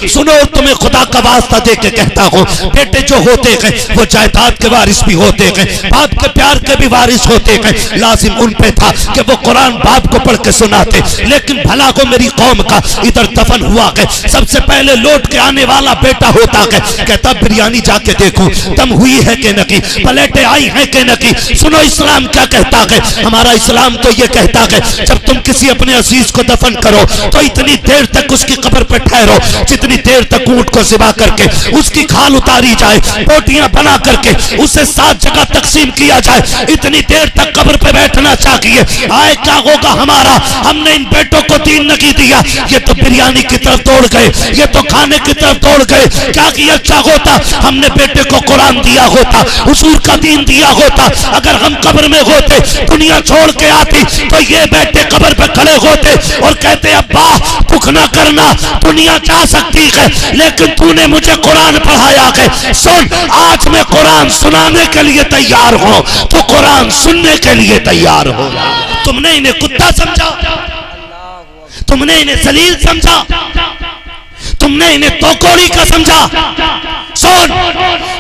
सुनो और तुम्हें खुदा का वास्ता दे के कहता हूँ, बेटे जो होते हैं वो जायदाद के वारिस भी होते हैं, बाप के प्यार के भी वारिस होते हैं। लाजिम उन पे था कि वो कुरान बाप को पढ़ के सुनाते, लेकिन भला को मेरी कौम का इधर दफन हुआ है, सबसे पहले लौट के आने वाला बेटा होता है। कहता बिरयानी जाके देखो दम हुई है कि नहीं, प्लेटें आई हैं कि नहीं। सुनो इस्लाम क्या कहता है, हमारा इस्लाम तो ये कहता है जब तुम किसी अपने अजीज को दफन करो तो इतनी देर तक उसकी कब्र पर ठहरो जितनी देर तक ऊंट को ज़िबा करके उसकी खाल उतारी जाए, बोटियां बना करके उसे 7 जगह तकसीम किया जाए, इतनी देर तक कब्र पे बैठना चाहिए। आए क्या होगा हमारा, हमने इन बेटों को दीन नहीं दिया, ये तो बिरयानी की तरफ दौड़ गए, ये तो खाने की तरफ दौड़ गए। क्या किया अच्छा होता हमने बेटे को कुरान दिया होता, हुजूर का दीन दिया होता। अगर हम कब्र में होते, दुनिया छोड़ के आती, तो ये बेटे कब्र पे खड़े होते और कहते अब्बा दुख ना करना, दुनिया जा सकती है लेकिन तूने मुझे कुरान पढ़ाया है। सुन, आज मैं कुरान सुनाने के लिए तैयार हूं, तो कुरान सुनने के लिए तैयार हो। तुमने इन्हें कुत्ता समझा, तुमने इन्हें जलील समझा, तुमने इन्हें तोकोड़ी का समझा। सुन,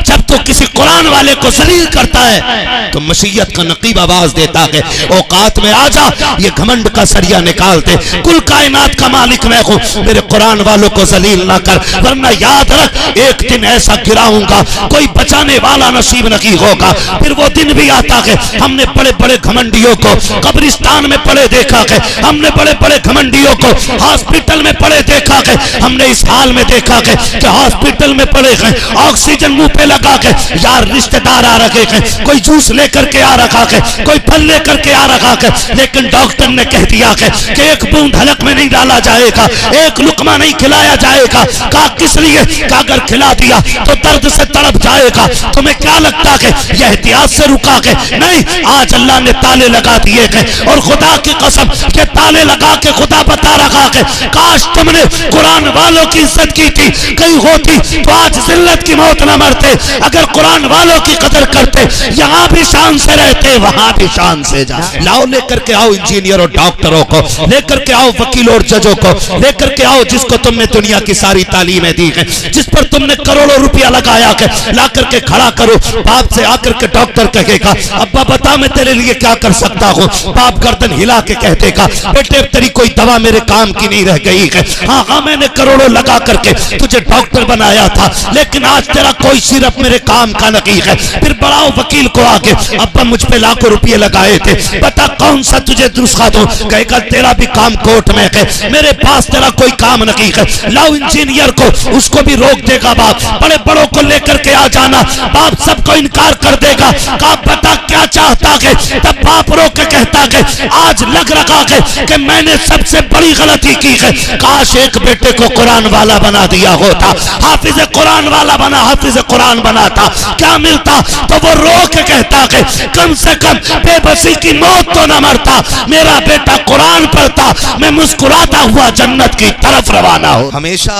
जब तो किसी कुरान वाले को जलील करता है तो मशीयत का नकीब आवाज देता है औकात में आजा, ये घमंड का सरिया निकाल दे, कुल कायनात का मालिक मैं हूं, मेरे कुरान वालों को जलील ना कर, वरना याद रख एक दिन ऐसा गिराऊंगा कोई बचाने वाला नसीब नहीं होगा। फिर वो दिन भी आता है, हमने बड़े बड़े घमंडियों को कब्रिस्तान में पड़े देखा है, हमने बड़े बड़े घमंडियों को हॉस्पिटल में पड़े देखा है, हमने इस हाल में देखा है कि हॉस्पिटल में पड़े हैं, ऑक्सीजन मुंह पे लगा के, यार रिश्तेदार आ रखे हैं, कोई जूस लेकर के आ रखा है, कोई फल लेकर के आ रखा है, लेकिन डॉक्टर ने कह दिया है कि एक बूंद हलक में नहीं डाला जाएगा, एक लुकमा नहीं खिलाया जाएगा। कहा किस लिए? कहा अगर खिला दिया तो दर्द से तड़प जाएगा। तुम्हें क्या लगता है यह एहतियात से रुका है? नहीं, आज अल्लाह ने ताले लगा दिए हैं और खुदा की कसम के ताले लगा के खुदा बता रखा है काश तुमने कुरान वालों की इज्जत की थी, कहीं होती तो आज जिल्लत की मौत न मरते। अगर कुरान वालों की कदर करते, यहाँ भी शान से रहते, वहां भी शान से जा। लाओ लेकर के आओ इंजीनियर और डॉक्टरों को, लेकर के आओ वकील और जजों को, लेकर के आओ जिसको तुमने दुनिया की सारी तालीमें दी है, जिस पर तुमने करोड़ों रुपया लगाया है, ला करके खड़ा करो। बाप से आकर के डॉक्टर कहेगा अब्बा बता मैं तेरे लिए क्या कर सकता हूँ। बाप गर्दन हिला के कह देगा बेटे तेरी कोई दवा मेरे काम की नहीं रह गई है। हाँ हाँ मैंने करोड़ों लगा करके तुझे डॉक्टर बनाया था, लेकिन आज तेरा कोई सिर्फ मेरे काम का नहीं है। फिर बढ़ाओ वकील को आगे, अब्बा मुझ पे लाखों रुपये लगाए थे, बता कौन सा तुझे नुस्खा दूं। कहेगा तेरा भी काम कोर्ट में है, मेरे पास तेरा कोई काम नहीं है। लाओ इंजीनियर को, उसको भी रोक देगा बाप। बड़े बड़ों को लेकर के आ जाना, बाप सबको इनकार कर देगा। कहा बता क्या चाहता है? तब बाप रोक के कहता है आज लग रखा है कि मैंने सबसे बड़ी गलती की है, काश एक बेटे को कुरान वाला बना दिया होता, हाफिज कुरान वाला बना, हाफिज कुरान बनाता, क्या मिलता? तो वो रो के कहता है कम से कम बेबसी की मौत तो न मरता, मेरा बेटा कुरान पढ़ता, मैं मुस्कुराता हुआ जन्नत की तरफ रवाना हो। हमेशा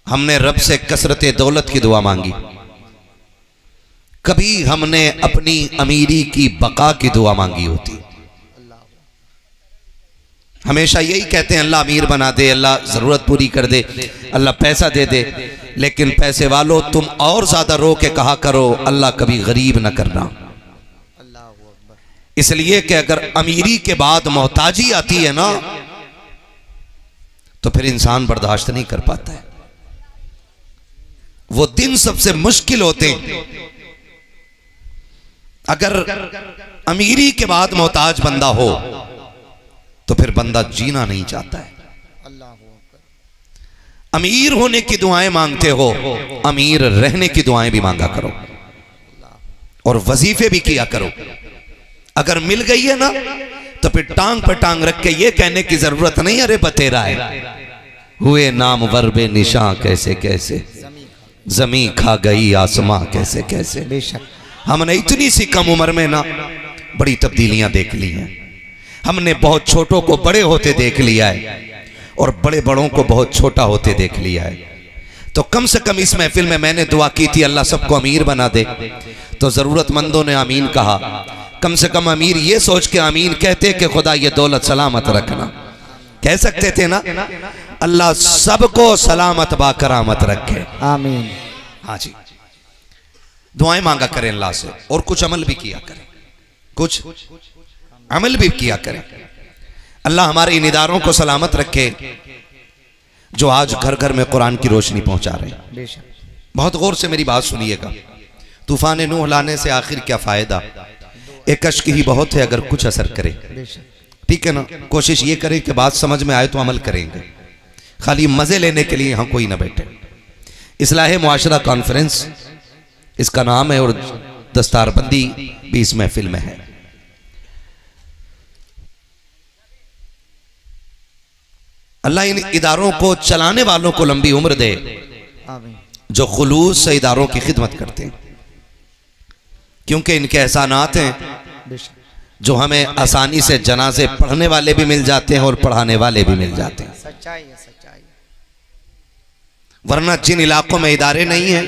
हमने रब से कसरत दौलत की दुआ मांगी, कभी हमने अपनी अमीरी की बका की दुआ मांगी होती। हमेशा यही कहते हैं अल्लाह अमीर बना दे, अल्लाह जरूरत पूरी कर दे, अल्लाह पैसा दे दे, लेकिन पैसे वालों तुम और ज्यादा रो के कहा करो अल्लाह कभी गरीब न करना। इसलिए कि अगर अमीरी के बाद मोहताजी आती है ना तो फिर इंसान बर्दाश्त नहीं कर पाता है। वो दिन सबसे मुश्किल होते हैं। अगर अमीरी के बाद मोहताज बंदा हो तो फिर बंदा जीना नहीं चाहता है। अमीर होने की दुआएं मांगते हो, अमीर रहने की दुआएं भी मांगा करो और वजीफे भी किया करो। अगर मिल गई है ना तो फिर टांग पर टांग रख के ये कहने की जरूरत नहीं अरे बतेरा है, हुए नाम वर्बे निशां कैसे कैसे, जमी खा गई आसमां कैसे कैसे। बेशक हमने इतनी सी कम उम्र में ना बड़ी तब्दीलियां देख ली हैं। हमने बहुत छोटों को बड़े होते देख लिया है और बड़े बड़ों को बहुत छोटा होते देख लिया है। तो कम से कम इस महफिल में मैंने दुआ की थी अल्लाह सबको अमीर बना दे, तो जरूरतमंदों ने आमीन कहा। कम से कम अमीर ये सोच के आमीन कहते कि खुदा ये दौलत सलामत रखना। कह सकते थे ना, अल्लाह सबको सलामत बाकरामत रखे, आमीन। हाँ जी, दुआएं मांगा करें अल्लाह से और कुछ अमल भी किया करें, कुछ अमल भी किया करें। अल्लाह हमारे इन इदारों को सलामत रखे जो आज घर घर में कुरान की रोशनी पहुंचा रहे हैं। बहुत गौर से मेरी बात सुनिएगा। तूफान नूह लाने से आखिर क्या फायदा, एक अश्क ही बहुत है अगर कुछ असर करे। ठीक है ना, कोशिश ये करें कि बात समझ में आए तो अमल करेंगे, खाली मजे लेने के लिए यहाँ कोई ना बैठे। इस्लाह मुआशरा कॉन्फ्रेंस इसका नाम है और दस्तारबंदी भी इस महफिल में है। अल्लाह इन इदारों को चलाने वालों को लंबी उम्र दे जो खुलूस से इदारों की खिदमत करते हैं, क्योंकि इनके एहसानात हैं जो हमें आसानी से जनाजे पढ़ने वाले भी मिल जाते हैं और पढ़ाने वाले भी मिल जाते हैं। सच्चाई है, सच्चाई। वरना जिन इलाकों में इदारे नहीं हैं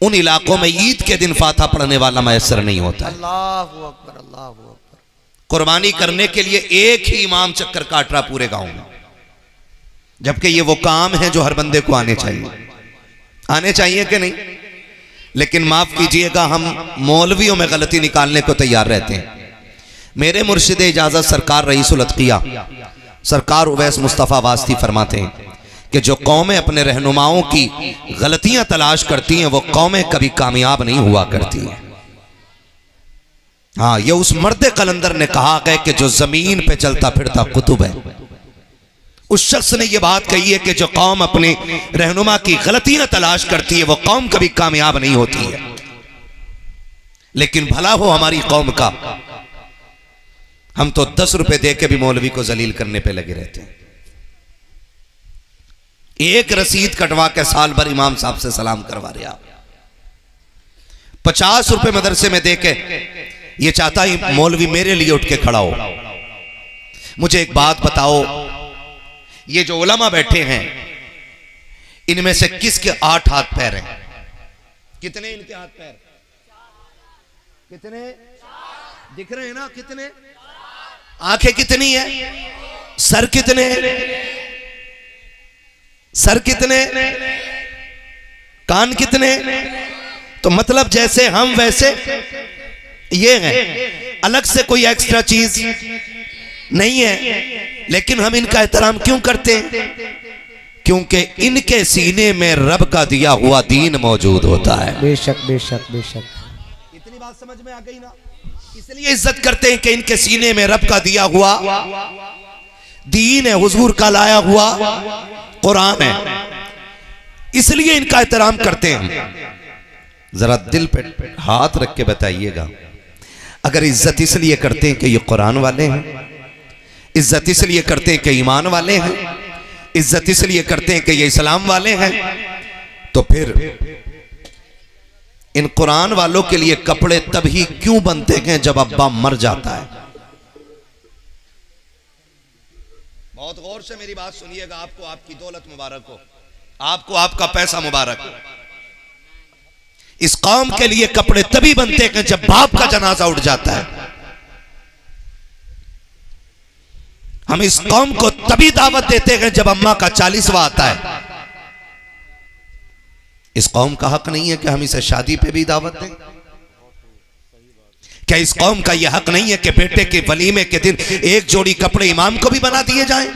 उन इलाकों में ईद के दिन फाता पढ़ने वाला मैसर नहीं होता है। अल्लाहु अकबर, अल्लाहु अकबर। कुर्बानी करने के लिए एक ही इमाम चक्कर काट रहा पूरे गांव में, जबकि ये वो काम है जो हर बंदे को आने चाहिए कि नहीं। लेकिन माफ कीजिएगा, हम मौलवियों में गलती निकालने को तैयार रहते हैं। मेरे मुर्शिद इजाजत सरकार रईसुल अतकिया सरकार उवैस मुस्तफ़ा वास्ती फरमाते हैं कि जो कौमें अपने रहनुमाओं की गलतियां तलाश करती हैं वो कौमें कभी कामयाब नहीं हुआ करती हैं। हाँ, ये उस मर्द कलंदर ने कहा है कि जो जमीन पे चलता फिरता कुतुब है। उस शख्स ने यह बात कही है कि जो कौम अपने रहनुमा की गलतियां तलाश करती है वो कौम कभी कामयाब नहीं होती है। लेकिन भला हो हमारी कौम का, हम तो 10 रुपए दे के भी मौलवी को जलील करने पे लगे रहते हैं। एक रसीद कटवा के साल भर इमाम साहब से सलाम करवा रहे आप। 50 रुपए मदरसे में दे के ये चाहता है मौलवी मेरे लिए उठ के खड़ा हो। मुझे एक बात बताओ, ये जो उलमा बैठे हैं इनमें से किसके 8 हाथ पैर हैं? कितने इनके हाथ पैर? कितने दिख रहे हैं ना? कितने? आंखें कितनी है? सर कितने? सर कितने? कान कितने? तो मतलब जैसे हम वैसे ये हैं, अलग से कोई एक्स्ट्रा चीज नहीं है। लेकिन हम इनका एहतराम क्यों करते हैं? क्योंकि इनके सीने में रब का दिया हुआ दीन मौजूद होता है। बेशक बेशक बेशक। इतनी बात समझ में आ गई ना? इसलिए इज्जत करते हैं कि इनके सीने में रब का दिया हुआ दीन है, हुजूर का लाया हुआ कुरान है, इसलिए इनका एहतराम करते हैं। जरा दिल पे हाथ रख के बताइएगा, अगर इज्जत इसलिए करते हैं कि ये कुरान वाले हैं, इज्जत इसलिए करते हैं कि ईमान वाले हैं, इज्जत इसलिए करते हैं कि ये इस्लाम वाले हैं, तो फिर इन कुरान वालों के लिए कपड़े तभी क्यों बनते हैं जब अब्बा मर जाता है? बहुत गौर से मेरी बात सुनिएगा। आपको आपकी दौलत मुबारक हो, आपको आपका पैसा मुबारक हो। इस कौम के लिए कपड़े तभी बनते हैं जब बाप का जनाजा उठ जाता है। हम इस कौम को तभी दावत देते हैं जब अम्मा का 40वां आता है। इस कौम का हक नहीं है कि हम इसे शादी पे भी दावत दें? क्या इस कौम का यह हक नहीं है कि बेटे के वलीमे के दिन एक जोड़ी कपड़े इमाम को भी बना दिए जाएं?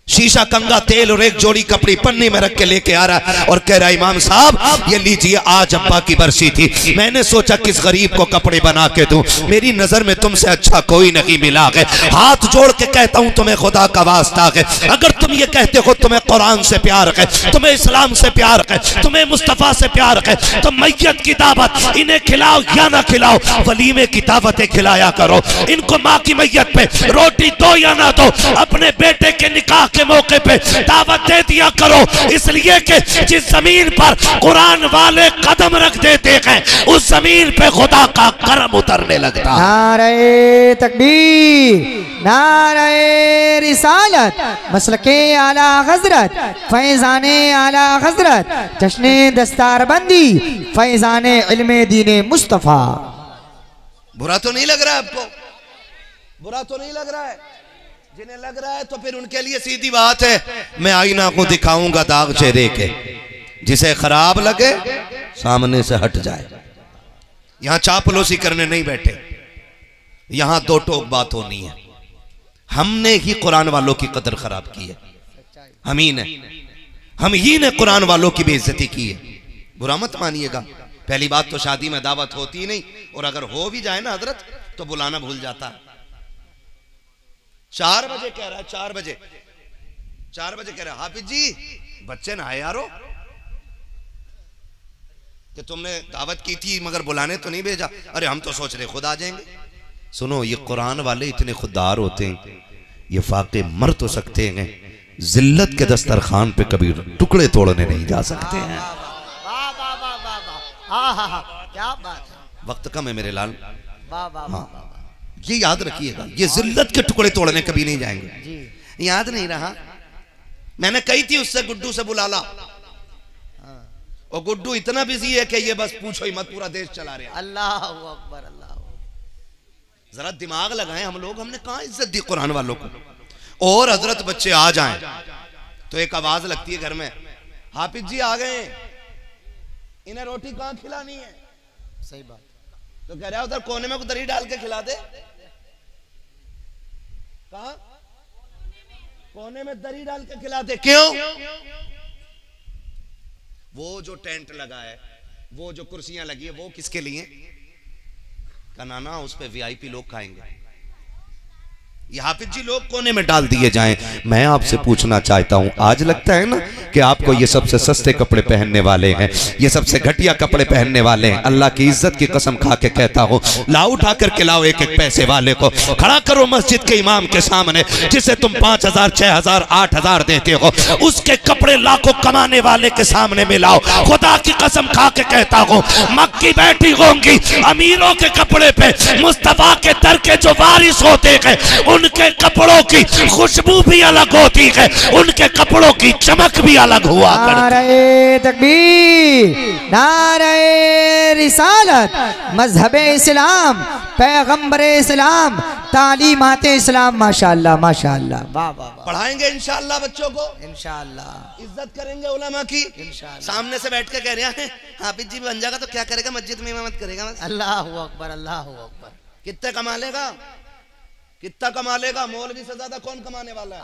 शीशा कंगा तेल और एक जोड़ी कपड़ी पन्नी में रख के लेके आ रहा है और कह रहा है इमाम साहब ये लीजिए, आज अब्बा की बरसी थी, मैंने सोचा किस गरीब को कपड़े बना के दूं, मेरी नजर में तुमसे अच्छा कोई नहीं मिला है। हाथ जोड़ के कहता हूं तुम्हें खुदा का वास्ता है, अगर तुम ये कहते हो तुम्हें कुरान से प्यार है, तुम्हें इस्लाम से प्यार है, तुम्हें मुस्तफा से प्यार है, तो मैयत की दावत इन्हें खिलाओ या ना खिलाओ, वलीमे की दावतें खिलाया करो। इनको माँ की मैयत पे रोटी दो या ना दो, अपने बेटे के निकाह के मौके पे दावत दे दिया करो, इसलिए कि जिस जमीन पर कुरान वाले कदम रख देते हैं उस जमीन पे खुदा का करम उतरने लगता है। नारे तकबीर, नारे रिसालत, मसलके आला हजरत, फैजाने आला हजरत, जश्ने दस्तारबंदी, फैजाने इल्मे दीने मुस्तफा। बुरा तो नहीं लग रहा आपको? बुरा तो नहीं लग रहा है? जिन्हें लग रहा है तो फिर उनके लिए सीधी बात है, मैं आईना को दिखाऊंगा दाग चेहरे के, जिसे खराब लगे सामने से हट जाए। यहां चापलूसी करने नहीं बैठे, यहां दो टोक बात होनी है। हमने ही कुरान वालों की कदर खराब की है, हम ही ने कुरान वालों की बेइज्जती की है। बुरा मत मानिएगा। पहली बात तो शादी में दावत होती ही नहीं, और अगर हो भी जाए ना हजरत तो बुलाना भूल जाता है। 4 बजे कह रहा है, 4 बजे कह रहा है, हाफिज जी बच्चे ना आए यारो, कि तुमने दावत की थी मगर बुलाने तो नहीं भेजा। अरे हम तो सोच रहे खुद आ जाएंगे। सुनो, ये कुरान वाले इतने खुददार होते हैं, ये फाके मर तो सकते हैं, जिल्लत के दस्तरखान पे कभी टुकड़े तोड़ने नहीं जा सकते हैं। क्या बात है। वक्त कम है मेरे लाल। हाँ, ये याद रखिएगा, ये जिल्लत के टुकड़े तोड़ने कभी नहीं जाएंगे। याद नहीं रहा? मैंने कही थी उससे, गुड्डू से बुला ला, और गुड्डू इतना बिजी है कि ये बस पूछो ही मत, पूरा देश चला रहे हैं। अल्लाह अकबर, अल्लाह। जरा दिमाग लगाएं हम लोग, हमने कहां इज्जत दी कुरान वालों को। और हजरत बच्चे आ जाएं तो एक आवाज लगती है घर में, हाफिज जी आ गए, इन्हें रोटी कहां खिलानी है? सही बात। तो कह रहा है उधर कोने में दही डाल के खिला दे। कहां? कोने में दही डाल के खिला दे। क्यों? वो जो टेंट लगा है, वो जो कुर्सियां लगी है, वो किसके लिए? का नाना उस पे वीआईपी लोग खाएंगे। ये हाफिज जी लोग कोने में डाल दिए जाएं। मैं आपसे पूछना चाहता हूं, आज लगता है ना कि आपको ये सबसे सस्ते कपड़े पहनने वाले हैं, ये सबसे घटिया कपड़े पहनने वाले हैं। अल्लाह की इज्जत की कसम खा के कहता हूं, लाओ उठा करके लाओ एक एक पैसे वाले को, खड़ा करो मस्जिद के इमाम के सामने, जिसे तुम 5000, 6000, 8000 देते हो, उसके कपड़े लाखों कमाने वाले के सामने में लाओ। खुदा की कसम खा के कहता हूं, मक्की बैठी होंगी अमीरों के कपड़े पे, मुस्तफा के दर के जो वारिस होते हैं उनके कपड़ों की खुशबू भी अलग होती है, उनके कपड़ों की चमक भी अलग हुआ करती। नारे तकबीर, नारे रिसालत, मजहबे इस्लाम, पैगंबरे इस्लाम, तालीमाते इस्लाम। माशाअल्लाह, माशाअल्लाह, वाह वाह। पढ़ाएंगे इंशाअल्लाह बच्चों को, इंशाअल्लाह इज्जत करेंगे उलमा की। सामने से बैठ के कह रहे हैं हाफिज जी बन जाएगा तो क्या करेगा? मस्जिद में इमामत करेगा बस। अल्लाह अकबर, अल्लाह अकबर। कितने कमा लेगा? कितना कमा लेगा? मौलवी से ज्यादा कौन कमाने वाला है?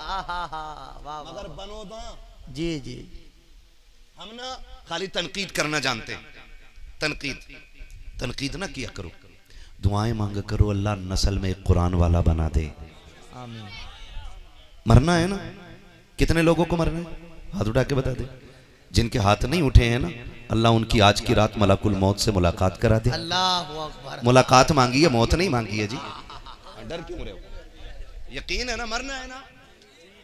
मगर बनो ना जी जी। हम ना खाली तनकीद करना जानते हैं। तनकीद ना किया करो, दुआएं मांगा करो, अल्लाह नस्ल में एक कुरान वाला बना दे। आमीन। मरना है ना, कितने लोगों को मरना है? हाथ उठा के बता दे। जिनके हाथ नहीं उठे हैं ना, अल्लाह उनकी आज की रात मलाकुल मौत से मुलाकात करा दे। अल्लाह अकबर। मुलाकात मांगी है, मौत नहीं मांगी है जी। डर क्यों रहे हो? यकीन है ना, मरना है ना।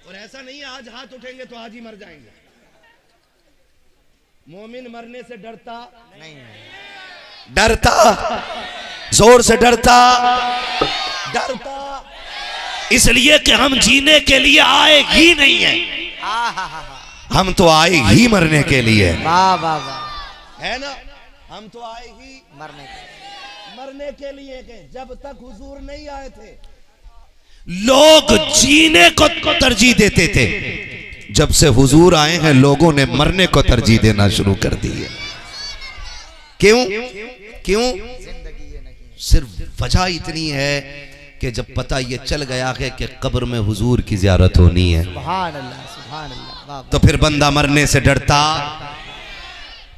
और ऐसा नहीं है आज हाथ उठेंगे तो आज ही मर जाएंगे। मोमिन मरने से डरता नहीं, डरता जोर से डरता इसलिए कि हम जीने के लिए आए ही नहीं है, हम तो आए ही मरने के लिए। वाह वाह वाह, है ना? हम तो आए ही मरने के लिए के। जब तक हुजूर नहीं आए थे लोग जीने को तरजीह देते थे, जब से हुजूर आए हैं लोगों ने मरने को तरजीह देना शुरू कर दी है। क्यों? सिर्फ वजह इतनी है कि जब पता ये चल गया है कि कब्र में हुजूर की ज़ियारत होनी है, सुभान अल्लाह, सुभान अल्लाह, तो फिर बंदा मरने से डरता।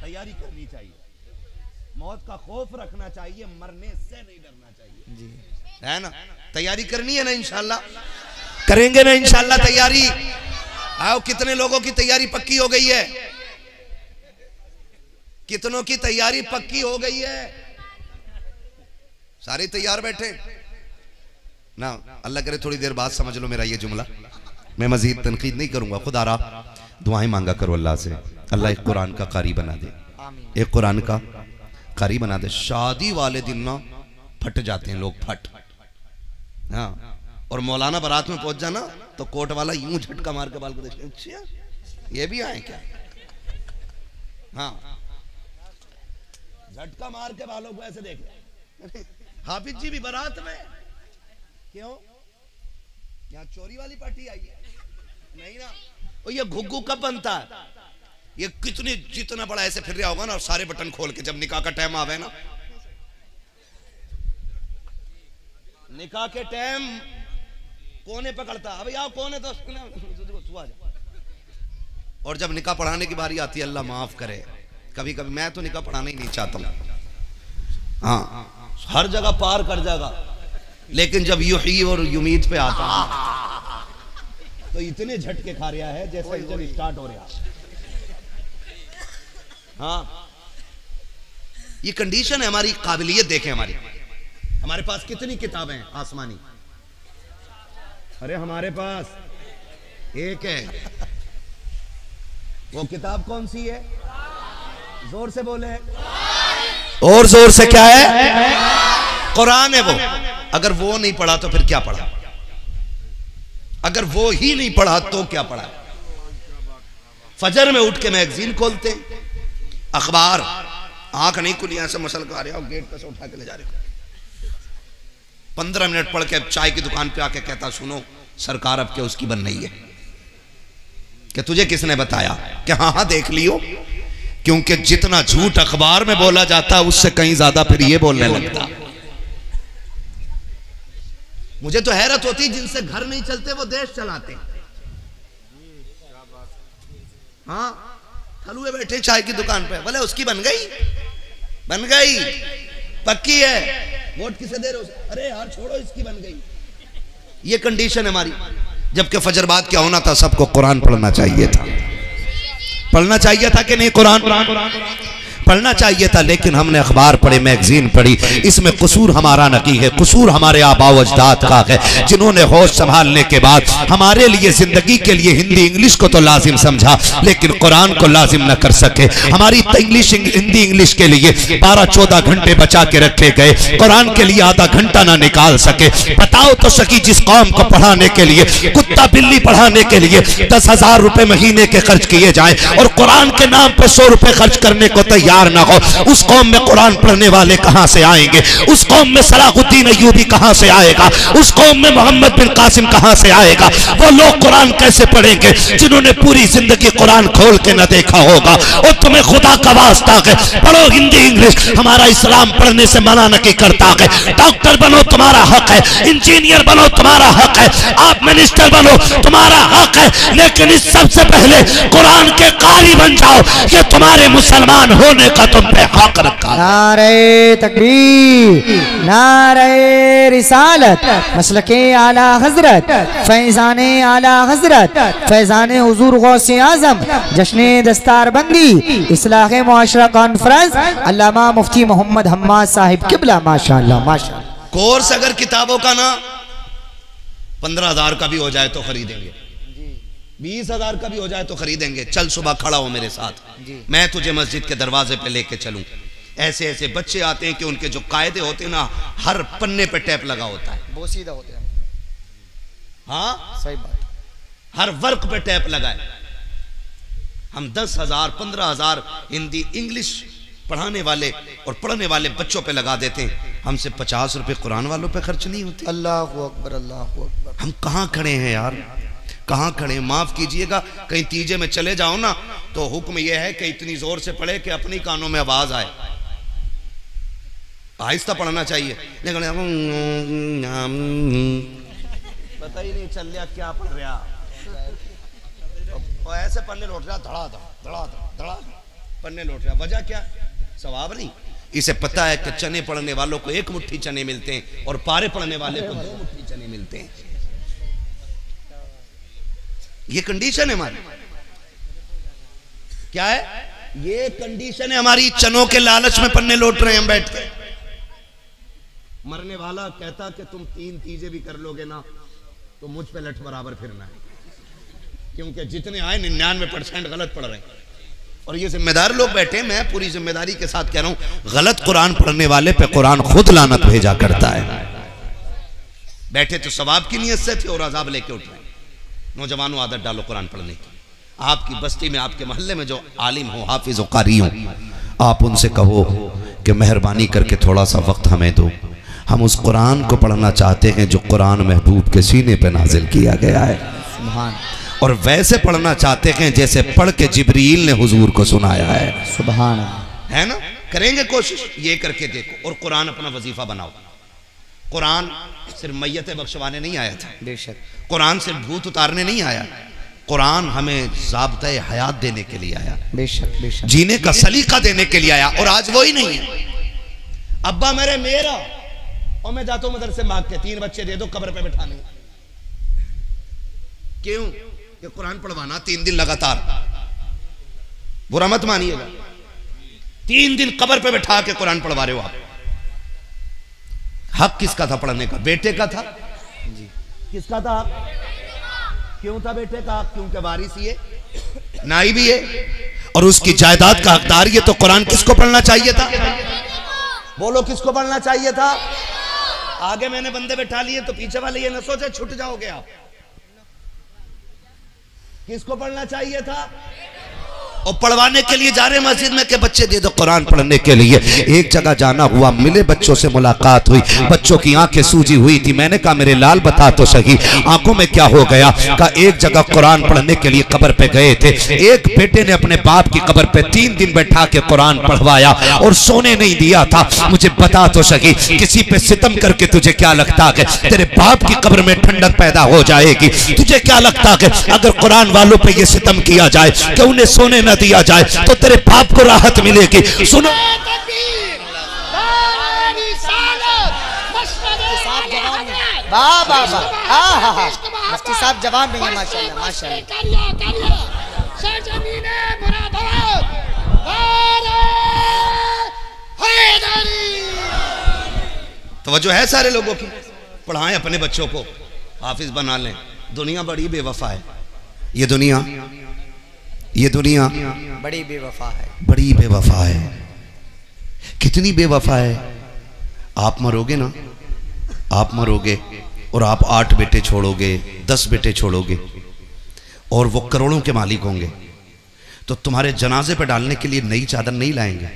तैयारी करनी चाहिए, मौत का खौफ रखना चाहिए, मरने से नहीं डरना चाहिए जी। है ना? तैयारी करनी है ना, इंशाल्लाह करेंगे ना, इंशाल्लाह तैयारी। आओ, कितने लोगों की तैयारी पक्की हो गई है? कितनों की तैयारी पक्की हो गई है? सारे तैयार बैठे ना? अल्लाह करे थोड़ी देर बाद समझ लो मेरा ये जुमला। मैं मजीद तनकीद नहीं करूंगा, खुदा रहा दुआएं मांगा करो अल्लाह से, अल्लाह एक कुरान का कारी बना दे, एक कुरान का कारी बना दे। शादी वाले दिन ना फट जाते हैं लोग, फट। हाँ, और मौलाना बारात में पहुंच जाना तो कोट वाला यूं झटका मार के बाल को देखते, अच्छा ये भी आए क्या? हाँ, झटका मार के बालों को ऐसे देख। हाफिज जी भी बारात में? क्यों? यहाँ चोरी वाली पार्टी आई है नहीं ना। और ये घुग्गू कब बनता है? ये कितनी जितना बड़ा ऐसे फिर रहा होगा ना, और सारे बटन खोल के जब निकाह का टाइम आवे ना, निकाह के टाइम कोने पकड़ता, अबे आओ कोने तो और जब निकाह पढ़ाने की बारी आती है, अल्लाह माफ करे, कभी कभी मैं तो निकाह पढ़ाना ही नहीं चाहता हूँ, हाँ हर जगह पार कर जाएगा, लेकिन जब युही और युमीद पे आता है तो इतने झटके खा रहा है जैसे इंजन स्टार्ट हो रहा है। हाँ ये कंडीशन है हमारी। काबिलियत देखें हमारी, हमारे पास कितनी किताबें हैं आसमानी, अरे हमारे पास एक है। वो किताब कौन सी है? जोर से बोले, और जोर से क्या है? कुरान है वो। अगर वो नहीं पढ़ा तो फिर क्या पढ़ा? अगर वो ही नहीं पढ़ा तो क्या पढ़ा? फजर में उठ के मैगजीन खोलते, अखबार, आंख नहीं खुली, ऐसे मसल कर रहे हो, गेट पे से उठा के ले जा रहे हो, 15 मिनट पढ़ के चाय की दुकान पे आके कहता सुनो सरकार अब क्या उसकी बन रही है, कि तुझे किसने बताया? कि हाँ हाँ देख लियो, क्योंकि जितना झूठ अखबार में बोला जाता उससे कहीं ज्यादा फिर ये बोलने लगता। मुझे तो हैरत होती जिनसे घर नहीं चलते वो देश चलाते। हाँ हलुए बैठे चाय की दुकान पे, बोले उसकी बन गई, बन गई, पक्की है, वोट किसे दे रहे हो? अरे यार छोड़ो इसकी बन गई। ये कंडीशन है हमारी। जबकि फजर बाद क्या होना था? सबको कुरान पढ़ना चाहिए था, पढ़ना चाहिए था कि नहीं? कुरान पढ़ना चाहिए था, लेकिन हमने अखबार पढ़े, मैगजीन पढ़ी। इसमें कसूर हमारा नहीं है, कसूर हमारे आबा व अजदाद का है, जिन्होंने होश संभालने के बाद हमारे लिए जिंदगी के लिए हिंदी इंग्लिश को तो लाजिम समझा, लेकिन कुरान को लाजिम न कर सके। हमारी इंग्लिश हिंदी इंग्लिश के लिए 12-14 घंटे बचा के रखे गए, कुरान के लिए आधा घंटा ना निकाल सके। बताओ तो सकी, जिस कौम को पढ़ाने के लिए, कुत्ता बिल्ली पढ़ाने के लिए 10,000 रुपए महीने के खर्च किए जाए और कुरान के नाम पे 100 रुपए खर्च करने को तैयार ना हो, उस कौम में कुरान पढ़ने वाले कहां से आएंगे? उस कौम में सलाहुद्दीन अय्यूबी कहां से आएगा? उस कौम में मोहम्मद बिन कासिम कहां से आएगा? वो लोग कुरान कैसे पढ़ेंगे जिन्होंने पूरी जिंदगी कुरान खोल के न देखा होगा? और तुम्हें खुदा का वास्ता है, पढ़ो हिंदी इंग्लिश। हमारा इस्लाम पढ़ने से मना नहीं करता है। डॉक्टर बनो तुम्हारा हक है, इंजीनियर बनो तुम्हारा हक है, आप मिनिस्टर बनो तुम्हारा हक है, लेकिन इस सबसे पहले कुरान के कारी बन जाओ, ये तुम्हारे मुसलमान होने का तुम पे हक रखा। नारे तकबीर, नारे रिसालत, मसलके आला हजरत, फैजाने आला हजरत, फैजाने हुजूर गौसे आजम, जश्ने दस्तारबंदी, इस्लाह मुआशरा कॉन्फ्रेंस, अल्लामा मुफ्ती मोहम्मद हम्माद साहिब किबला। माशाअल्लाह माशाअल्लाह। कोर्स अगर किताबों का ना 15,000 का भी हो जाए तो खरीदेंगे, 20,000 का भी हो जाए तो खरीदेंगे। चल सुबह खड़ा हो मेरे साथ, मैं तुझे मस्जिद के दरवाजे पे लेके चलूं। ऐसे ऐसे बच्चे आते हैं कि उनके जो कायदे होते हैं ना, हर पन्ने पे टैप लगा होता है, बोसीदा होते हैं। हाँ सही बात। हर वर्क पे टैप लगा है। हम 10,000 15,000 हिंदी इंग्लिश पढ़ाने वाले और पढ़ने वाले बच्चों पे लगा देते हैं, हमसे 50 रुपए कुरान वालों पे खर्च नहीं होते। अल्लाहु अकबर, अल्लाहु अकबर। हम कहाँ खड़े हैं यार, कहाँ खड़े? माफ कीजिएगा, कहीं तीजे में चले जाओ ना तो हुक्म यह है कि इतनी जोर से पढ़े कि अपनी कानों में आवाज आए। आहिस्ता पढ़ना चाहिए, लेकिन पता ही नहीं चल रहा क्या पढ़ रहा, और ऐसे पन्ने लौट रहा, धड़ा धड़ा धड़ा पन्ने लौट रहा। वजह क्या? सवाब नहीं। इसे पता है कि चने पढ़ने वालों को 1 मुट्ठी चने मिलते हैं और पारे पढ़ने वाले को 2 मुट्ठी चने मिलते हैं। ये कंडीशन है हमारी। क्या है? ये कंडीशन है हमारी। चनों के लालच में पन्ने लौट रहे हैं हम बैठ के। मरने वाला कहता कि तुम 3 तीजे भी कर लोगे ना तो मुझ पे लठ बराबर फिरना है, क्योंकि जितने आए 99% गलत पढ़ रहे हैं। और ये जिम्मेदार लोग बैठे, मैं पूरी जिम्मेदारी के साथ कह रहा हूं, गलत कुरान पढ़ने वाले पे कुरान खुद लानत भेजा करता है। बैठे तो सवाब की नियत से थे और अजाब लेके उठ रहे हैं। नौजवानों आदत डालो कुरान पढ़ने की। आपकी बस्ती में, आपके मोहल्ले में जो आलिम हो, हाफिज हो, कारी हो, आप उनसे कहो कि मेहरबानी करके थोड़ा सा वक्त हमें दो, हम उस कुरान को पढ़ना चाहते हैं जो कुरान महबूब के सीने पे नाजिल किया गया है, सुभान, और वैसे पढ़ना चाहते हैं जैसे पढ़ के जिब्रील ने हुजूर को सुनाया है, सुभान, है ना। करेंगे कोशिश, ये करके देखो, और कुरान अपना वजीफा बनाओ। कुरान सिर्फ मैयत बख्शवाने नहीं आया था, बेशक। कुरान सिर्फ भूत उतारने नहीं आया, कुरान हमें ज़ाब्ता हयात देने के लिए आया, बेशक बेशक, जीने का सलीका देने के लिए आया। और आज वो ही नहीं है। अब्बा मेरा और मैं जाता हूं मदरसे मांग के 3 बच्चे दे दो कब्र पे बैठाने, क्यों? ये कुरान पढ़वाना 3 दिन लगातार, बुरा मत मानिएगा, 3 दिन कब्र पे बैठा के कुरान पढ़वा रहे हो आप। हक किसका था पढ़ने का? बेटे का था जी। किसका था? क्यों था बेटे का? क्योंकि वारिस ये नाई भी है और उसकी जायदाद का हकदार ये। तो कुरान किसको पढ़ना चाहिए था? बोलो किसको पढ़ना चाहिए था? आगे मैंने बंदे बैठा लिए तो पीछे वाले ये न सोचे छूट जाओगे आप। किसको पढ़ना चाहिए था? और पढ़वाने के लिए जा रहे मस्जिद में कि बच्चे दे दो कुरान पढ़ने के लिए। एक जगह जाना हुआ, मिले बच्चों से मुलाकात हुई, बच्चों की आंखें सूजी हुई थी। मैंने कहा मेरे लाल बता तो सही आंखों में क्या हो गया? कहा एक जगह कुरान पढ़ने के लिए कब्र पे गए थे, एक बेटे ने अपने बाप की कब्र पे 3 दिन बैठा के कुरान पढ़वाया और सोने नहीं दिया था। मुझे बता तो सही, किसी पे सितम करके तुझे क्या लगता है तेरे बाप की कब्र में ठंडक पैदा हो जाएगी? तुझे क्या लगता है अगर कुरान वालों पे ये सितम किया जाए कि उन्हें सोने न दिया जाए तो तेरे बाप को राहत मिलेगी? सुनो, वाह वाह वाह, मुफ्ती साहब जवान नहीं है, माशाल्लाह माशाल्लाह। तवज्जो है सारे लोगों की? पढ़ाएं अपने बच्चों को, हाफिज बना लें। दुनिया बड़ी बेवफा है, ये दुनिया बड़ी बेवफा है, बड़ी बेवफा है। कितनी बेवफा है? आप मरोगे ना, आप मरोगे और आप 8 बेटे छोड़ोगे, 10 बेटे छोड़ोगे और वो करोड़ों के मालिक होंगे, तो तुम्हारे जनाजे पे डालने के लिए नई चादर नहीं लाएंगे।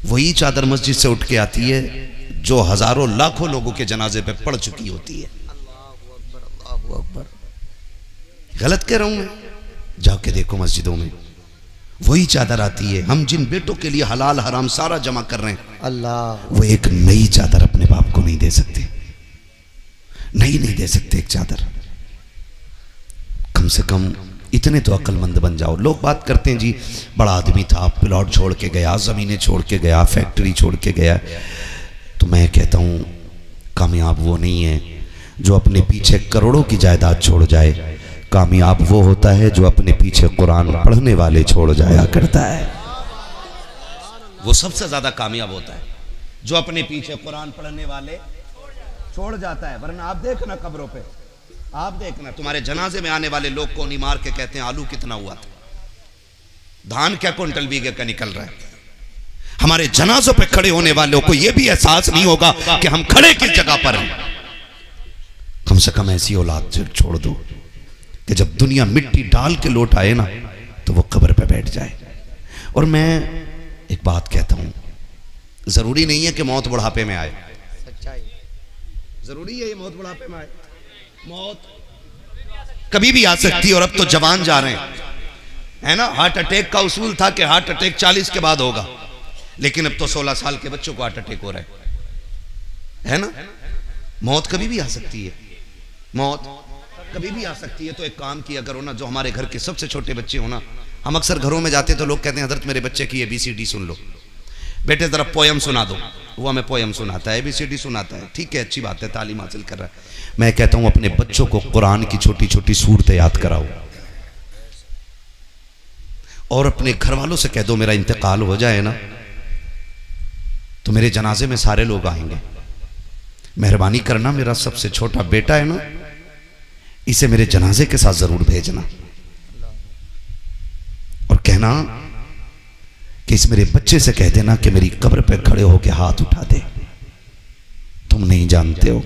वही चादर मस्जिद से उठ के आती है जो हजारों लाखों लोगों के जनाजे पे पड़ चुकी होती है। अल्लाहू अकबर। गलत कह रहा हूं मैं? जाके देखो मस्जिदों में वही चादर आती है। हम जिन बेटों के लिए हलाल हराम सारा जमा कर रहे हैं, अल्लाह, वो एक नई चादर अपने बाप को नहीं दे सकते, नहीं दे सकते एक चादर। कम से कम इतने तो अक्लमंद बन जाओ। लोग बात करते हैं जी बड़ा आदमी था, प्लॉट छोड़ के गया, जमीनें छोड़ के गया, फैक्ट्री छोड़ के गया। तो मैं कहता हूं कामयाब वो नहीं है जो अपने पीछे करोड़ों की जायदाद छोड़ जाए, कामयाब वो होता है जो अपने पीछे कुरान पढ़ने वाले छोड़ जाया करता है। वो सबसे ज्यादा कामयाब होता है जो अपने पीछे कुरान पढ़ने वाले छोड़ जाता है। वरना आप देखना कब्रों पे, आप देखना तुम्हारे जनाजे में आने वाले लोग को नहीं मार के कहते हैं आलू कितना हुआ था, धान क्या कुंटल बीघे का निकल रहा है। हमारे जनाजों पे खड़े होने वालों को यह भी एहसास नहीं होगा कि हम खड़े किस जगह पर हैं। कम से कम ऐसी औलाद छोड़ दो कि जब दुनिया मिट्टी डाल के लौट आए ना तो वो कब्र पे बैठ जाए। और मैं एक बात कहता हूं, जरूरी नहीं है कि मौत बुढ़ापे में आए, सच्चाई, जरूरी है ये मौत बुढ़ापे में आए? मौत कभी भी आ सकती है। और अब तो जवान जा रहे हैं, है ना। हार्ट अटैक का उसूल था कि हार्ट अटैक 40 के बाद होगा, लेकिन अब तो 16 साल के बच्चों को हार्ट अटैक हो रहा है ना। मौत कभी भी आ सकती है, मौत कभी भी आ सकती है। तो एक काम किया करो ना, जो हमारे घर के सबसे छोटे बच्चे हो ना, हम अक्सर घरों में जाते तो लोग कहते हैं हजरत मेरे बच्चे की ABCD सुन लो, बेटे जरा पोयम सुना दो। वो हमें पोयम सुनाता है, ABCD सुनाता है, ठीक है, अच्छी बात है, तालीम हासिल कर रहा है। मैं कहता हूं अपने बच्चों को कुरान की छोटी छोटी सूरतें याद कराओ और अपने घर वालों से कह दो मेरा इंतकाल हो जाए ना तो मेरे जनाजे में सारे लोग आएंगे, मेहरबानी करना मेरा सबसे छोटा बेटा है ना, इसे मेरे जनाजे के साथ जरूर भेजना। और कहना कि इस मेरे बच्चे से कह देना कि मेरी कब्र पे खड़े होकर हाथ उठा दे। तुम नहीं जानते हो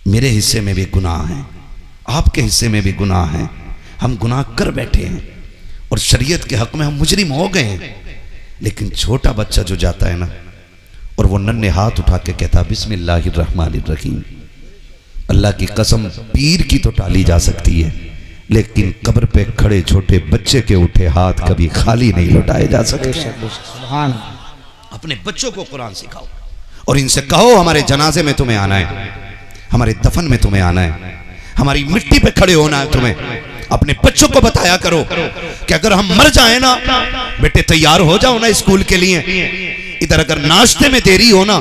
मेरे हिस्से में भी गुनाह है, आपके हिस्से में भी गुनाह है, हम गुनाह कर बैठे हैं और शरीयत के हक में हम मुजरिम हो गए हैं। लेकिन छोटा बच्चा जो जाता है ना, और वो नन्हे हाथ उठा के कहता बिस्मिल्लाहिर्रहमानिर्रहीम। अल्लाह की कसम, पीर की तो टाली जा सकती है, लेकिन कब्र पे खड़े छोटे बच्चे के उठे हाथ कभी खाली नहीं लौटाए जा सकते। अपने बच्चों को कुरान सिखाओ और इनसे कहो हमारे जनाजे में तुम्हें आना है, हमारे दफन में तुम्हें आना है, हमारी मिट्टी पे खड़े होना है तुम्हें। अपने बच्चों को बताया करो कि अगर हम मर जाए ना बेटे तैयार हो जाओ ना स्कूल के लिए। इधर अगर नाश्ते में देरी हो ना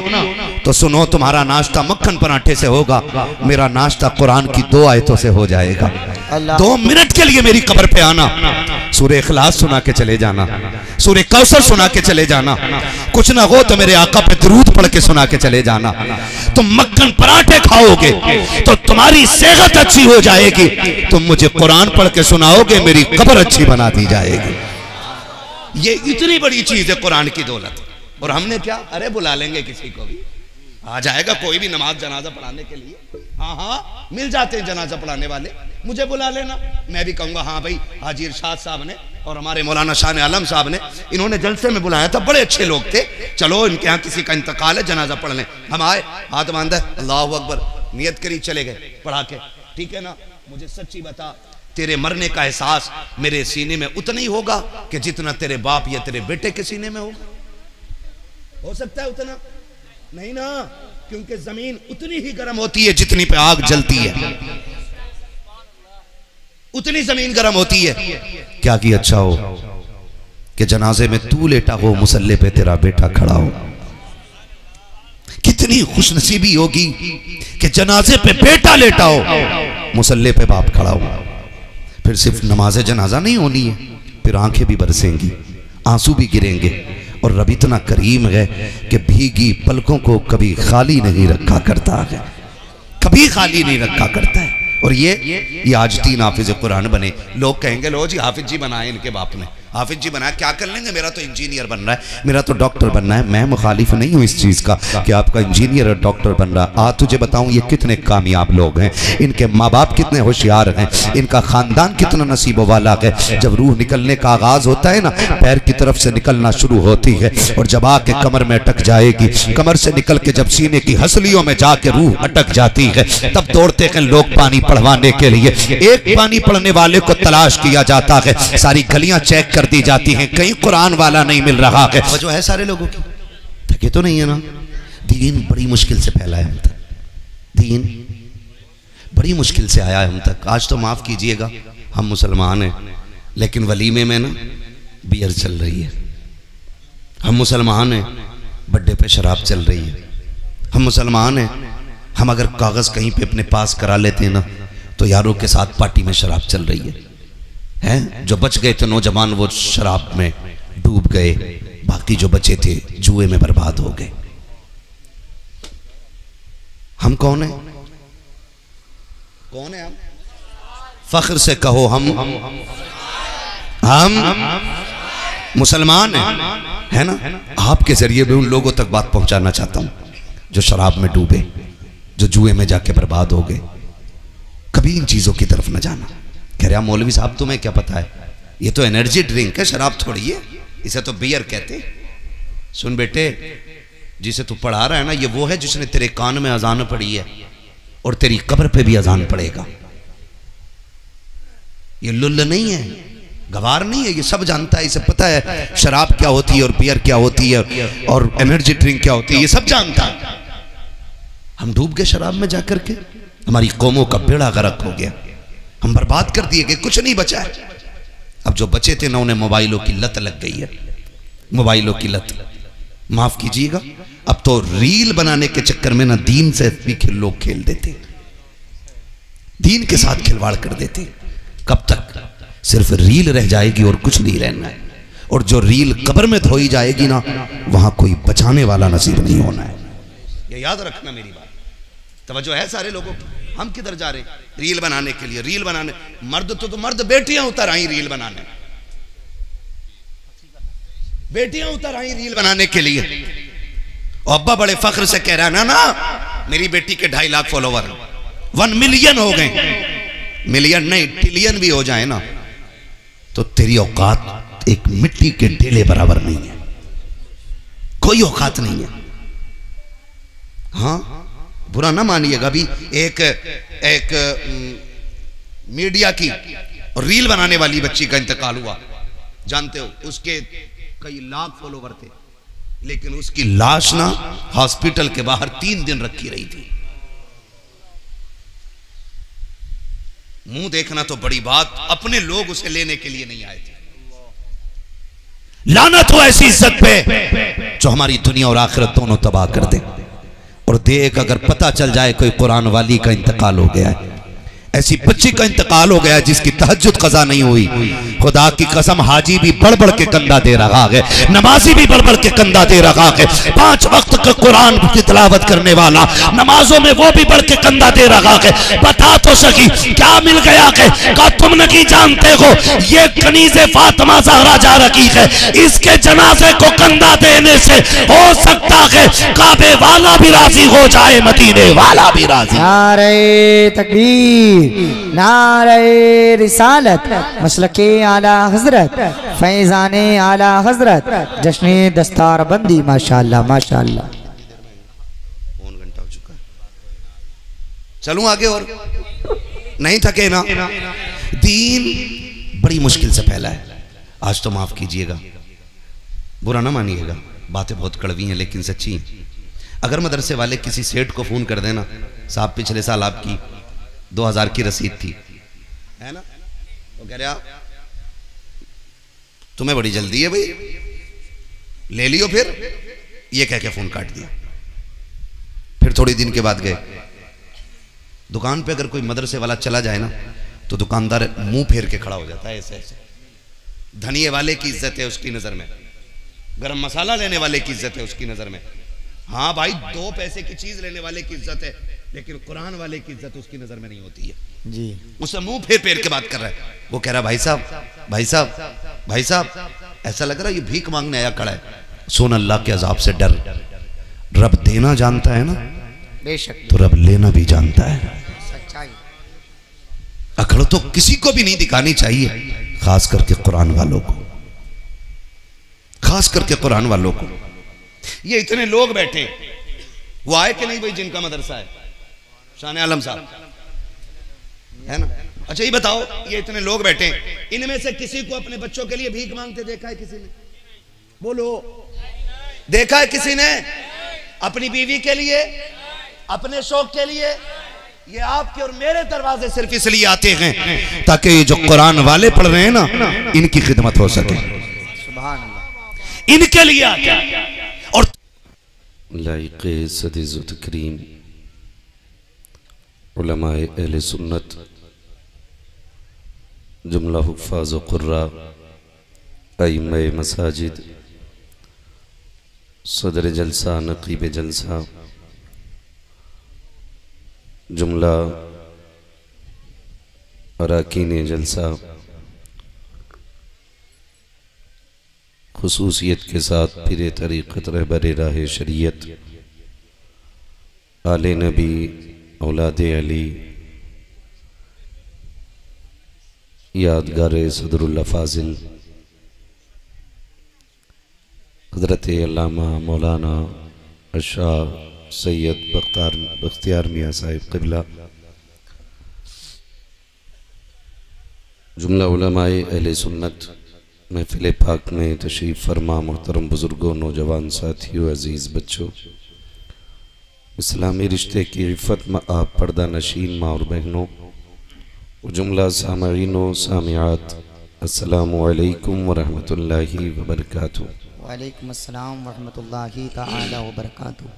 तो सुनो तुम्हारा नाश्ता मक्खन पराठे से होगा, मेरा नाश्ता कुरान की 2 आयतों से हो जाएगा। 2 मिनट के लिए मेरी कब्र पे आना, सूरह इखलास सुना के चले जाना, सूरह कौसर सुना के चले जाना, कुछ ना हो तो मेरे आका पे दरूद पढ़ के सुना के चले जाना। तुम मक्खन पराठे खाओगे तो तुम्हारी सेहत अच्छी हो जाएगी, तुम मुझे कुरान पढ़ के सुनाओगे मेरी कब्र अच्छी बना दी जाएगी। ये इतनी बड़ी चीज है कुरान की दौलत। और हमने क्या, अरे बुला लेंगे किसी को भी, आ जाएगा कोई भी नमाज जनाजा पढ़ाने के लिए। हाँ मिल जाते हैं जनाजा पढ़ाने वाले, मुझे बुला लेना, मैं भी कहूँगा हाँ भाई हाजी इरशाद साहब ने और हमारे मौलाना शाह आलम साहब ने इन्होंने जलसे में बुलाया था, बड़े अच्छे लोग थे, चलो इनके यहाँ किसी का इंतकाल है जनाजा पढ़ लें। हम आए, हाथ बांधा, अल्लाहु अकबर, नियत करी, चले गए पढ़ा के। ठीक है ना, मुझे सच्ची बता, तेरे मरने का एहसास मेरे सीने में उतना ही होगा कि जितना तेरे बाप या तेरे बेटे के सीने में होगा? हो सकता है उतना नहीं ना, क्योंकि जमीन उतनी ही गर्म होती है जितनी पे आग जलती है, उतनी जमीन गर्म होती है। क्या कि अच्छा हो कि जनाजे में तू लेटा हो, मुसल्ले पे तेरा बेटा खड़ा हो। कितनी खुशनसीबी होगी कि जनाजे पे बेटा लेटा हो, मुसल्ले पे बाप खड़ा हो। फिर सिर्फ नमाज जनाजा नहीं होनी है, फिर आंखें भी बरसेंगी, आंसू भी गिरेंगे। और रब इतना करीम है कि भीगी पलकों को कभी खाली नहीं रखा करता है, कभी खाली नहीं रखा करता है। और ये आज 3 हाफिज कुरान बने। लोग कहेंगे लो जी हाफिज जी बनाए इनके बाप ने, हाफिज जी बनाया, क्या कर लेंगे, मेरा तो इंजीनियर बनना है, मेरा तो डॉक्टर बनना है। मैं मुखालिफ नहीं हूँ इस चीज़ का कि आपका इंजीनियर और डॉक्टर बन रहा। आज तुझे बताऊँ ये कितने कामयाब लोग हैं, इनके माँ बाप कितने होशियार हैं, इनका ख़ानदान कितना नसीबों वाला है। जब रूह निकलने का आगाज़ होता है ना, पैर की तरफ से निकलना शुरू होती है और जब आके कमर में अटक जाएगी, कमर से निकल के जब सीने की हसलियों में जाके रूह अटक जाती है, तब दौड़ते हैं लोग पानी पढ़वाने के लिए। एक पानी पढ़ने वाले को तलाश किया जाता है, सारी गलियां चेक कर दी जाती हैं, कहीं कुरान वाला नहीं मिल रहा है। वजह है सारे लोगों की, थके तो नहीं है ना। दीन बड़ी मुश्किल से फैला है हम तक, दीन बड़ी मुश्किल से आया है हम तक। आज तो माफ कीजिएगा हम मुसलमान हैं, लेकिन वलीमे में ना बियर चल रही है। हम मुसलमान हैं, बर्थडे पे शराब चल रही है। हम मुसलमान हैं, हम अगर कागज कहीं पे अपने पास करा लेते हैं ना तो यारों के साथ पार्टी में शराब चल रही है। हैं जो बच गए थे नौजवान वो शराब में डूब गए, बाकी जो बचे थे जुए में बर्बाद हो गए। हम कौन है? कौन है हम? फख्र से कहो हम मुसलमान हैं, है ना। आपके जरिए भी उन लोगों तक बात पहुंचाना चाहता हूं जो शराब में डूबे, जो जुए में जाके बर्बाद हो गए। कभी इन चीजों की तरफ न जाना। कह रहा मौलवी साहब तुम्हें क्या पता है, ये तो एनर्जी ड्रिंक है, शराब थोड़ी है, इसे तो बियर कहते। सुन बेटे, जिसे तू पढ़ा रहा है ना, ये वो है जिसने तेरे कान में अजान पढ़ी है और तेरी कब्र पे भी अजान पड़ेगा। ये लुल्ल नहीं है, गवार नहीं है, ये सब जानता है, इसे पता है शराब क्या होती है और बियर क्या होती है और एनर्जी ड्रिंक क्या होती है, ये सब जानता है। हम डूब गए शराब में जाकर के, हमारी कौमों का बेड़ा गर्क हो गया, हम बर्बाद कर दिए गए, कुछ नहीं बचा है। अब जो बचे थे ना उन्हें मोबाइलों की लत लग गई है, मोबाइलों की लत। माफ कीजिएगा, अब तो रील बनाने के चक्कर में ना दीन से भी लोग खेल देते, दीन के साथ खिलवाड़ कर देते। कब तक? सिर्फ रील रह जाएगी और कुछ नहीं रहना है। और जो रील कब्र में धोई जाएगी ना, वहां कोई बचाने वाला नसीब नहीं होना है। ये याद रखना मेरी बात। तवज्जो है सारे लोगों की। हम किधर जा रहे? रील बनाने के लिए। रील बनाने मर्द तो मर्द बेटियां उतर आई रील बनाने, बेटियां उतर आई रील बनाने के लिए। और अब्बा बड़े फख्र से कह रहा है ना मेरी बेटी के 2.5 लाख फॉलोवर 1 मिलियन हो गए। मिलियन नहीं, ट्रिलियन भी हो जाए ना तो तेरी औकात एक मिट्टी के ढेले बराबर नहीं है, कोई औकात नहीं है। हाँ, बुरा ना मानिएगा। अभी एक मीडिया की रील बनाने वाली बच्ची का इंतकाल हुआ, जानते हो, उसके कई लाख फॉलोवर थे, लेकिन उसकी लाश ना हॉस्पिटल के बाहर 3 दिन रखी रही थी। मुंह देखना तो बड़ी बात, अपने लोग उसे लेने के लिए नहीं आए थे। लानत हो ऐसी इज्जत पे जो हमारी दुनिया और आखिरत दोनों तबाह कर दे। और देख, अगर पता चल जाए कोई कुरान वाली का इंतकाल हो गया है, ऐसी बच्ची का इंतकाल हो गया जिसकी तहज्जुद कज़ा नहीं हुई, खुदा की कसम हाजी भी बढ़ बढ़ के कंधा दे रहा है, नमाजी भी बढ़ बढ़ के कंधा दे रहा है, 5 वक्त का कुरान की तिलावत करने वाला नमाजों में वो भी बढ़ के कंधा दे रहा है। बता तो सकी क्या मिल गया है? का तुम नहीं जानते हो ये कनीज़े फातिमा ज़हरा जा रही है, इसके जनाजे को कंधा देने से हो सकता है काबे वाला भी राजी हो जाए, मदीने वाला भी राजी। नारे तकबीर, नारे रिसालत, मसलके आला हजरत, फैजाने आला हजरत, जश्ने दस्तार बंदी, माशाअल्लाह माशाअल्लाह। पौन घंटा हो चुका है, चलूं आगे और नहीं थके ना। दीन बड़ी मुश्किल से फैला है। आज तो माफ कीजिएगा, बुरा ना मानिएगा, बातें बहुत कड़वी हैं लेकिन सच्ची हैं। अगर मदरसे वाले किसी सेठ को फोन कर देना, साहब पिछले साल आपकी 2000 की रसीद थी, है ना, वो कह रहे आप तुम्हें बड़ी जल्दी है भाई, ले लियो, फिर ये कह के फोन काट दिया। फिर थोड़ी दिन के बाद गए दुकान पे, अगर कोई मदरसे वाला चला जाए ना तो दुकानदार मुंह फेर के खड़ा हो जाता है, ऐसे ऐसे। धनिये वाले की इज्जत है उसकी नजर में, गरम मसाला लेने वाले की इज्जत है उसकी नजर में। हाँ भाई, 2 पैसे की चीज लेने वाले की इज्जत है, लेकिन कुरान वाले की इज्जत उसकी नजर में नहीं होती है जी। उसे मुंह फेर फेर के बात कर रहा है, वो कह रहा भाई साहब भाई साहब भाई साहब, ऐसा लग रहा है ये भीख मांगने आया खड़ा है। सुन, अल्लाह के अजाब से डर, रब देना जानता है ना, बेशक, तो रब लेना भी जानता है। सच्चाई। अकड़ तो किसी को भी नहीं दिखानी चाहिए, खास करके कुरान वालों को, खास करके कुरान वालों को। ये इतने लोग बैठे, वो आए कि नहीं भाई जिनका मदरसा है, शान आलम साहब है ना। अच्छा ये बताओ, ये इतने लोग बैठे, इनमें से किसी को अपने बच्चों के लिए भीख मांगते देखा है किसी ने? बोलो, देखा है किसी ने? अपनी बीवी के लिए, अपने शौक के लिए? ये आपके और मेरे दरवाजे सिर्फ इसलिए आते हैं ताकि ये जो कुरान वाले पढ़ रहे हैं ना, इनकी खिदमत हो सके। सुभान अल्लाह, इनके लिए आते हैं। और लाइक़ सदीज़ तकरीम उलमाए अहले सुन्नत, जुमला हुफ़ाज़ व क़ुर्रा, अइम्मे मसाजिद, सदर जलसा, नक़ीब जलसा, जुमला अराकीन जलसा, खुसूसियत के साथ फिर तरीक़त रहबर राह शरीयत, आले नबी, औलादे अली, यादगार सदरुल्लाह फाजिल हज़रत अल्लामा मौलाना अशाह सैयद बख्तियार मियाँ साहिब क़िबला, जुमला उलमाए अहले सुन्नत, महफिल पाक में तशरीफ़ फरमा मोहतरम बुज़ुर्गों, नौजवान साथियों, अज़ीज़ बच्चों, इस्लामी रिश्ते की इफ़्फ़त में आप पर्दा नशीन माँ और बहनों, जुमला सामईन सामियात, अस्सलामु अलैकुम व रहमतुल्लाहि व बरकातुहू। वालेकुम अस्सलाम व रहमतुल्लाहि तआला व बरकातुहू।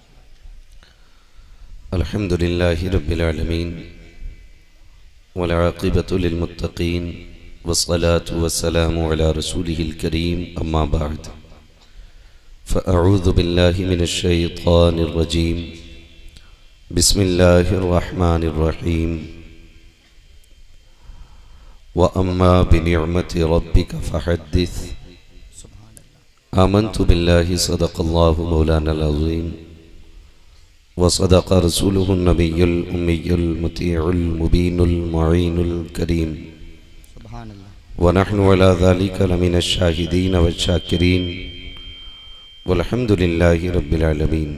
अल्हम्दुलिल्लाहि रब्बिल आलमीन वल आक़िबतु लिल मुत्तक़ीन वस्सलातु वस्सलामु अला रसूलिहिल करीम, अम्मा बाद, फ़अऊज़ु बिल्लाहि मिनश शैतानिर रजीम, बिस्मिल्लाहिर रहमानिर रहीम, व अम्मा बिनिअमति रब्बिका फ़हद्दिस, आमन्तु बिल्लाहि सदक़ल्लाहु मौलानल अज़ीम व सदक़ रसूलुहुन नबियुल उम्मियुल मुतीउल मुबीनुल मुईनुल करीम, व नहनु अला ज़ालिका लमिनश शाहिदीन वश शाकिरीन, वल्हम्दुलिल्लाहि रब्बिल आलमीन।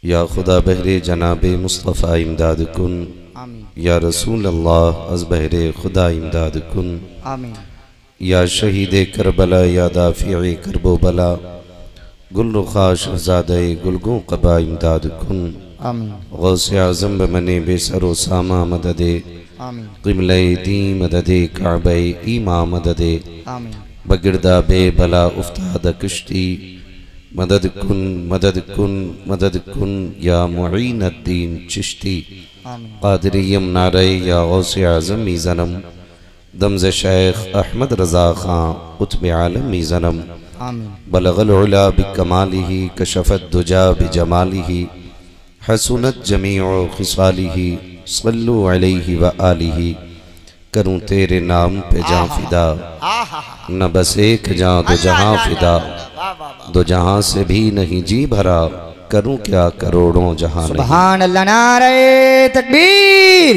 या खुदा बहरे जनाब मुस्तफ़ा इमदाद कुन, आमीन या रसूल अल्लाह अज़ बहरे खुदा इमदाद कुन, आमीन या शहीद करबला या दाफ़िए करबो बला, गुल रुखा शहज़ादे गुलगों क़बा इमदाद कुन, आमीन गौसे आज़म बमने बेसरो सामा मददे, आमीन क़िबले दी मददे काबे ईमा मददे, आमीन बगिरदा बे बला उफ्ताद कश्ती, मदद कुन मदद कुन मदद कुन या मुईनुद्दीन चिश्ती, आमीन क़ादिरियम नारे या गौसे आज़म मीज़नम, दमज़ शेख अहमद रज़ा ख़ां क़ुत्ब आलम मीज़नम, आमीन बलगल उला बिकमालिही कशफत दुजा बिजमालिही, हसनत जमीउ खिसालिही, सल्लु अलैहि व आलिही, करूँ तेरे नाम पे जाँ फिदा, न बस एक जाँ दो जहाँ फिदा, दो जहाँ से भी नहीं जी भरा, करूँ क्या करोड़ों जहाँ नहीं। सुभान अल्लाह, नारे तकबीर,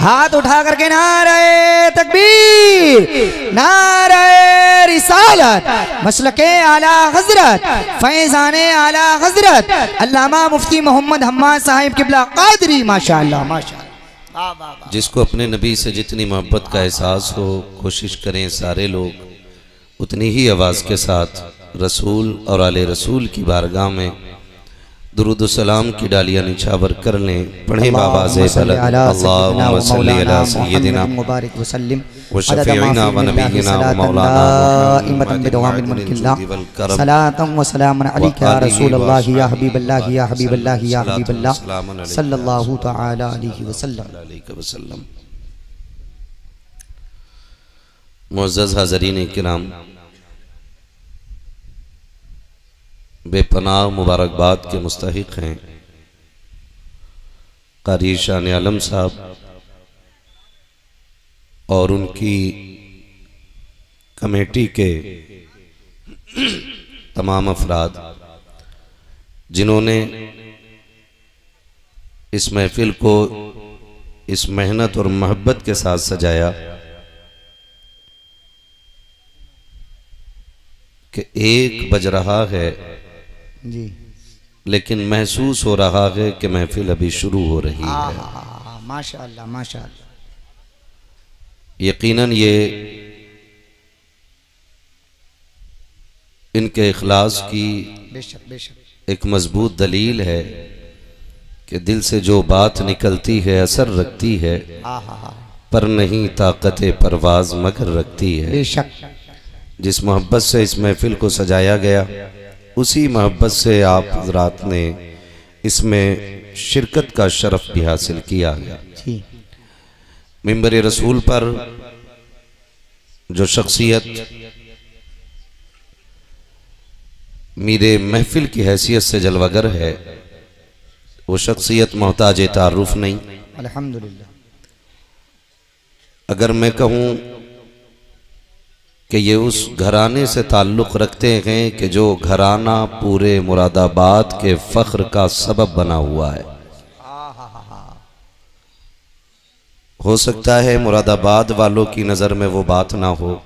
हाथ उठा करके नारे तकबीर, नारे रिसालत, मसलके आला हजरत, फैज़ाने आला हजरत अल्लामा मुफ्ती मोहम्मद हम्माद साहिब किबला कादरी, माशाअल्लाह माशाअल्लाह। जिसको अपने नबी से जितनी मोहब्बत का एहसास हो, कोशिश करें सारे लोग उतनी ही आवाज़ के साथ रसूल और आले रसूल की बारगाह में दुरूद सलाम की डालियाँ निछावर कर लें। पढ़ें बाबाज़े बलद, अल्लाहुम्मा सल्ली अला सय्यिदिना मुबारक वसल्लिम व शफ़ीइना व नबीना व मौलाना मुहम्मद सलातम व सलामन अलैका या रसूलल्लाह या हबीबल्लाह या हबीबल्लाह या हबीबल्लाह सल्लल्लाहु तआला अलैहि वसल्लम। मुअज़्ज़ज़ हाज़रीन किराम, बेपनाह मुबारकबाद के मुस्तहिक हैं क़ारी शान आलम साहब और उनकी कमेटी के तमाम अफराद, जिन्होंने इस महफिल को इस मेहनत और मोहब्बत के साथ सजाया कि एक बज रहा है जी, लेकिन महसूस हो रहा है कि महफिल अभी शुरू हो रही है। माशाअल्लाह माशाअल्लाह। यकीनन ये इनके इखलास की बेशक बेशक एक मजबूत दलील है कि दिल से जो बात निकलती है असर रखती है, पर नहीं ताकत परवाज मगर रखती है। बेशक जिस मोहब्बत से इस महफिल को सजाया गया, उसी मोहब्बत से आप हज़रात ने इसमें शिरकत का शरफ भी हासिल किया है। जी, मिंबर रसूल पर जो शख्सियत मेरे महफिल की हैसियत से जलवागर है, वो शख्सियत मोहताज तारुफ नहीं। अल्हम्दुलिल्लाह। अगर अगर मैं कहूँ कि ये उस घराने से ताल्लुक़ रखते हैं कि जो घराना पूरे मुरादाबाद के फ़ख्र का सबब बना हुआ है। हो सकता है मुरादाबाद वालों की नज़र में वो बात ना हो।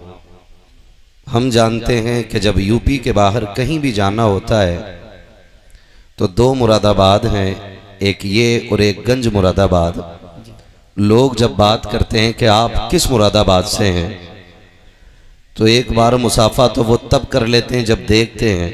हम जानते हैं कि जब यूपी के बाहर कहीं भी जाना होता है तो दो मुरादाबाद हैं, एक ये और एक गंज मुरादाबाद। लोग जब बात करते हैं कि आप किस मुरादाबाद से हैं, तो एक बार मुसाफा तो वो तब कर लेते हैं जब देखते हैं,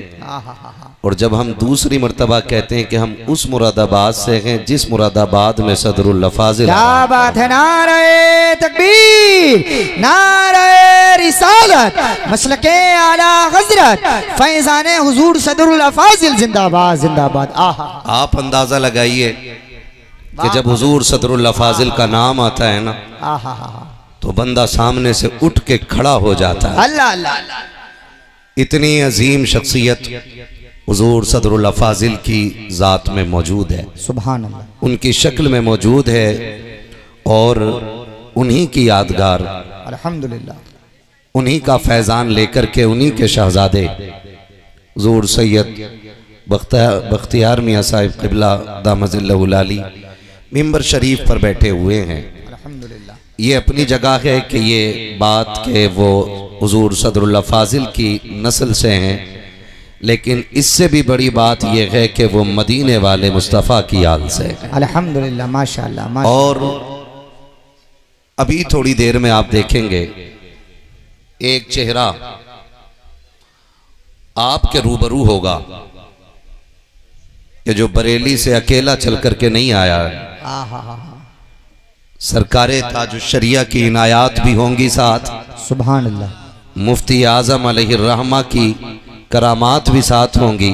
और जब हम दूसरी मर्तबा कहते हैं कि हम उस मुरादाबाद से हैं जिस मुरादाबाद में सदरुल फाजिल। क्या बात है, नारे तकबीर, नारे रिसालत, मसलके आला हजरत, फैज़ाने हुजूर सदरुल फाजिल जिंदाबाद जिंदाबाद। आप अंदाजा लगाइए कि जब हुजूर सदरुल फाजिल का नाम आता है ना, तो बंदा सामने से उठ के खड़ा हो जाता है। अल्लाह अल्लाह। इतनी अजीम शख्सियत हुजूर सदरुल फाजिल की ज़ात में मौजूद है, सुभान अल्लाह, उनकी शक्ल में मौजूद है, और उन्हीं की यादगार, अल्हम्दुलिल्लाह, उन्हीं का फैज़ान लेकर के उन्हीं के शहजादे हुजूर सैयद बख्तियार मियाँ साहिब क़िबला दामज़िल्लहुल आली मिंबर शरीफ पर बैठे हुए हैं। अल्हम्दुलिल्लाह। ये अपनी जगह है कि ये बात के वो हुजूर सदरुल फाजिल की नस्ल से हैं, लेकिन इससे भी बड़ी बात यह है कि वो मदीने वाले मुस्तफ़ा की आल से है। अल्हम्दुलिल्लाह, माशाअल्लाह। और अभी थोड़ी देर में आप देखेंगे एक चेहरा आपके रूबरू होगा कि जो बरेली से अकेला चल करके नहीं आया है। सरकारे ताज शरिया की इनायात भी होंगी साथ, सुभान अल्लाह। मुफ्ती आजम अलैहिर्रहमा की करामात भी साथ होंगी,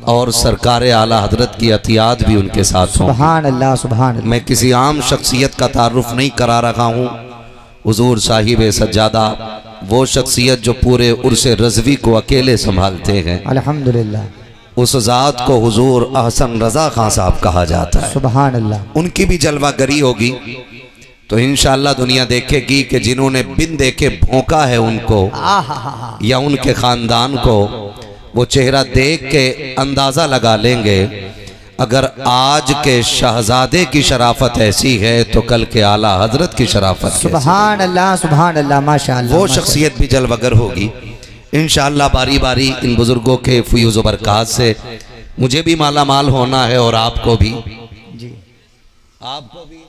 और सरकारे आला हजरत की अतियात भी उनके साथ होंगी। सुभान अल्लाह, सुभान अल्लाह। मैं किसी आम शख्सियत का तारुफ नहीं करा रहा हूँ। हुजूर साहिब सज्जादा वो शख्सियत जो पूरे उर्से रज़वी को अकेले संभालते हैं। अल्हम्दुलिल्लाह। उस ज़ात को हुजूर अहसन रज़ा खां साहब कहा जाता है। सुभान अल्लाह। उनकी भी जलवागरी होगी तो इंशाअल्लाह दुनिया देखेगी कि जिन्होंने बिन देखे भोंका है उनको या उनके खानदान को, वो चेहरा देख के अंदाजा लगा लेंगे अगर आज के शहजादे की शराफत ऐसी है तो कल के आला हजरत की शराफत। सुभान अल्लाह, सुभान अल्लाह, माशाअल्लाह। वो शख्सियत भी जलवगर होगी इंशाअल्लाह। बारी बारी इन बुजुर्गों के फयूज़ व बरक़ात से मुझे भी माला माल होना है और आपको भी जी, आपको भी।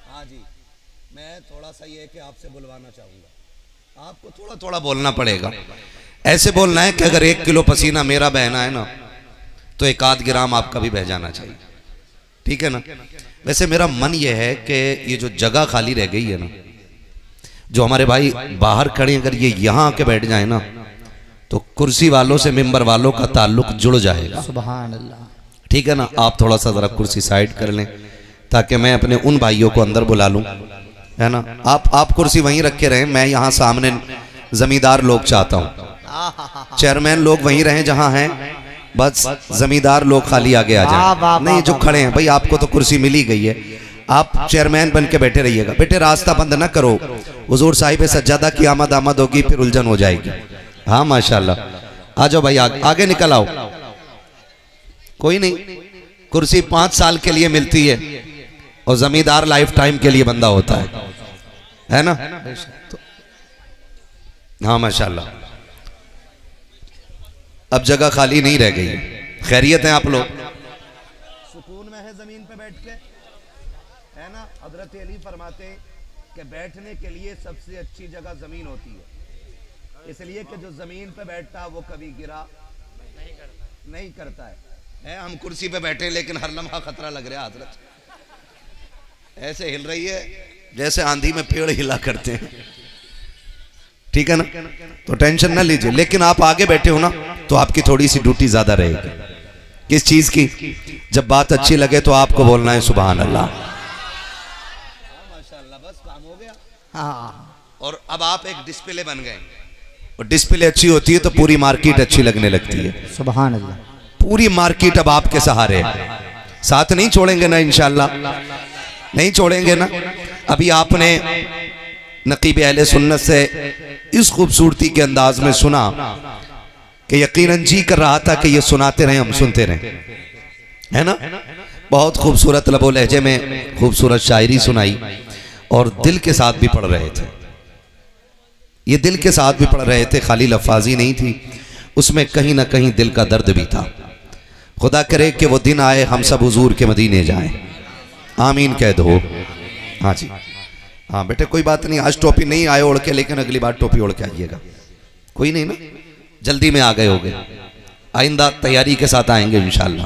हाँ जी, मैं थोड़ा सा ये कि आपसे बुलवाना चाहूँगा, आपको थोड़ा थोड़ा बोलना पड़ेगा। ऐसे बोलना है कि अगर 1 किलो पसीना मेरा बहना है ना तो 1 आध ग्राम आपका भी बह जाना चाहिए, ठीक है ना। वैसे मेरा मन ये है कि ये जो जगह खाली रह गई है ना, जो हमारे भाई बाहर खड़े अगर ये यहाँ आके बैठ जाए ना तो कुर्सी वालों से मिंबर वालों का ताल्लुक जुड़ जाएगा। सुभान अल्लाह, ठीक है ना। आप थोड़ा सा जरा कुर्सी साइड कर लें ताकि मैं अपने उन भाइयों को अंदर बुला लूं, है ना। आप कुर्सी वहीं रखे रहें, मैं यहाँ सामने जमींदार लोग चाहता हूँ। चेयरमैन लोग वहीं रहें जहाँ हैं, बस जमींदार लोग खाली आगे आ जाए। नहीं, जो खड़े हैं भाई, आपको तो कुर्सी मिली गई है, आप चेयरमैन बन के बैठे रहिएगा। बेटे रास्ता बंद ना करो, हुजूर साहिब सज्जादा की आमद होगी, फिर उलझन हो जाएगी। हाँ माशाल्लाह, आ जाओ भाई, आगे निकल आओ। कोई नहीं, कुर्सी 5 साल के लिए मिलती है और जमींदार लाइफ टाइम के लिए बंदा होता है ना। तो हाँ माशाल्लाह, अब जगह खाली नहीं रह गई। खैरियत है आप लोग? सुकून में है जमीन पे बैठ के, है ना। हजरत अली फरमाते हैं कि बैठने के लिए सबसे अच्छी जगह जमीन होती है, इसलिए कि जो जमीन पे बैठता है वो कभी गिरा नहीं करता है। हम कुर्सी पे बैठे लेकिन हर लम्हा खतरा लग रहा है। हजरत ऐसे हिल रही है जैसे आंधी में पेड़ हिला करते हैं, ठीक है ना। तो टेंशन ना लीजिए, लेकिन आप आगे बैठे हो ना तो आपकी थोड़ी सी ड्यूटी ज्यादा रहेगी। किस चीज की? जब बात अच्छी लगे तो आपको बोलना है सुभान अल्लाह। माशाल्लाह, बस काम हो गया। हाँ, और अब आप एक डिस्प्ले बन गए, और डिस्प्ले अच्छी होती है तो पूरी मार्केट अच्छी लगने लगती है। सुभान अल्लाह, पूरी मार्केट अब आपके सहारे है। साथ नहीं छोड़ेंगे ना इंशाल्लाह, नहीं छोड़ेंगे ना। अभी आपने नकीब अहले सुन्नत से इस खूबसूरती के अंदाज में सुना कि यकीनन जी कर रहा था कि ये सुनाते रहे, हम सुनते रहे, है ना। बहुत खूबसूरत लबो लहजे में खूबसूरत शायरी सुनाई और दिल के साथ भी पढ़ रहे थे। ये दिल के साथ भी पढ़ रहे थे, खाली लफाजी नहीं थी, उसमें कहीं ना कहीं दिल का दर्द भी था। खुदा करे कि वो दिन आए हम सब हुजूर के मदीने जाएं, आमीन कह दो। हाँ जी, हाँ बेटे कोई बात नहीं, आज टोपी नहीं आए ओढ़ के, लेकिन अगली बार टोपी ओढ़ के आइएगा। कोई नहीं ना, जल्दी में आ गए होगे, आइंदा तैयारी के साथ आएंगे इंशाल्लाह।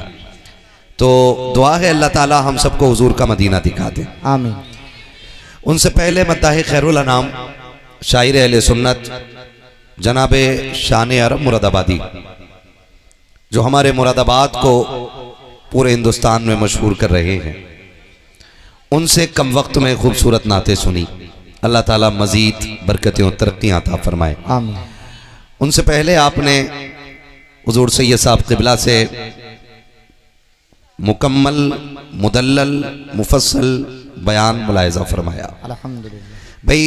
तो दुआ है अल्लाह ताला हम सबको हुजूर का मदीना दिखा दे, आमीन। उनसे पहले मद्दाह खैरुल अनाम शायर अहले सुन्नत जनाबे शान अरब मुरादाबादी, जो हमारे मुरादाबाद को पूरे हिंदुस्तान में मशहूर कर रहे हैं, उनसे कम वक्त में खूबसूरत नाते सुनी। अल्लाह ताला मजीद बरकतें और तरक्कियां अता फरमाए, आमीन। उनसे पहले आपने हुजूर सैयद साहब क़िबला से मुकम्मल मुदल्लल मुफस्सल बयान मुलाहिज़ा फरमाया। अल्हम्दुलिल्लाह। भाई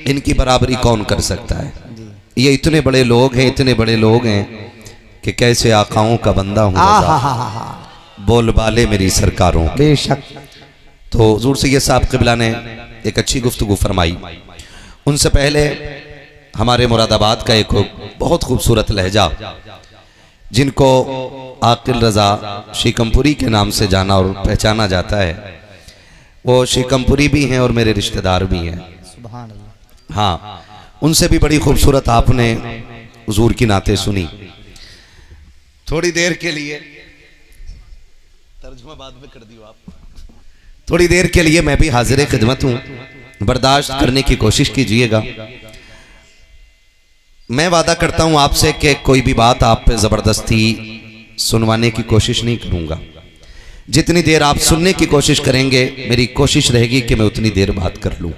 इनकी बराबरी कौन कर सकता है? ये इतने बड़े लोग हैं, इतने बड़े लोग हैं कि कैसे आकाओं का बंदा हूँ, बोल बाले मेरी सरकारों, बेशक। तो हुजूर सैयद साहब क़िबला ने एक अच्छी गुफ्तगू फरमाई। उनसे पहले हमारे मुरादाबाद का एक बहुत खूबसूरत लहजा जिनको आकिल रज़ा शिकमपुरी के नाम से जाना और पहचाना जाता है, वो शिकमपुरी भी हैं और मेरे रिश्तेदार भी हैं। सुभान अल्लाह। हाँ, उनसे भी बड़ी खूबसूरत आपने हुजूर की नाते सुनी। थोड़ी देर के लिए तर्जुमा बाद में कर दियो आप। थोड़ी देर के लिए मैं भी हाजिर खिदमत हूँ, बर्दाश्त करने की कोशिश कीजिएगा। मैं वादा करता हूँ आपसे कि कोई भी बात आप पे ज़बरदस्ती सुनवाने की कोशिश नहीं करूँगा। जितनी देर आप सुनने की कोशिश करेंगे मेरी कोशिश रहेगी कि मैं उतनी देर बात कर लूँ,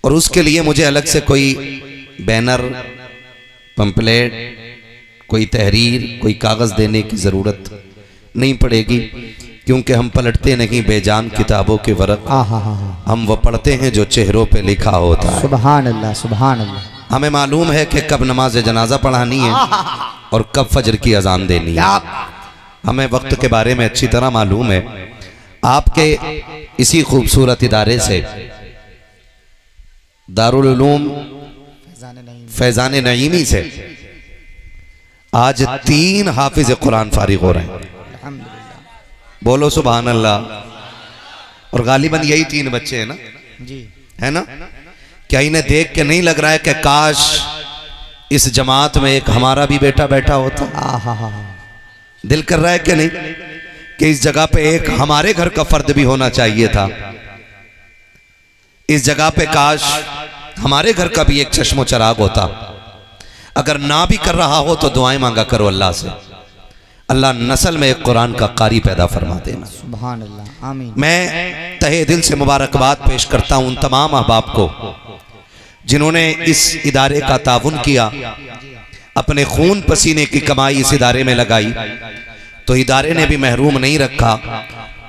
और उसके लिए मुझे अलग से कोई बैनर, पंपलेट, कोई तहरीर, कोई कागज़ देने की ज़रूरत नहीं पड़ेगी, क्योंकि हम पलटते नहीं बेजान किताबों के वरक, हम वो पढ़ते हैं जो चेहरों पे लिखा होता है। सुभान अल्लाह, सुभान अल्लाह। हमें मालूम है कि कब नमाज जनाजा पढ़ानी है और कब फजर की अजान देनी है। हमें वक्त के बारे में अच्छी तरह मालूम है। आपके इसी खूबसूरत इदारे से, दारुल उलूम फैजान नईमी से, आज 3 हाफिज कुरान फारिग हो रहे हैं। बोलो सुभान अल्लाह। और गालिबन यही 3 बच्चे हैं ना जी, है ना? क्या इन्हें देख के नहीं लग रहा है कि काश इस जमात में एक हमारा भी बेटा बैठा होता? दिल कर रहा है कि नहीं कि इस जगह पे एक हमारे घर का फर्द भी होना चाहिए था। इस जगह पे काश हमारे घर का भी एक चश्मो चराग होता। अगर ना भी कर रहा हो तो दुआएं मांगा करो अल्लाह से, अल्लाह नस्ल में एक कुरान का कारी पैदा फरमा देना। सुभान अल्लाह, आमीन। मैं तहे दिल से मुबारकबाद पेश करता हूं उन तमाम अहबाब को जिन्होंने इस इदारे का ताउन किया, अपने खून पसीने की कमाई इस इदारे में लगाई, तो इदारे ने भी महरूम नहीं रखा।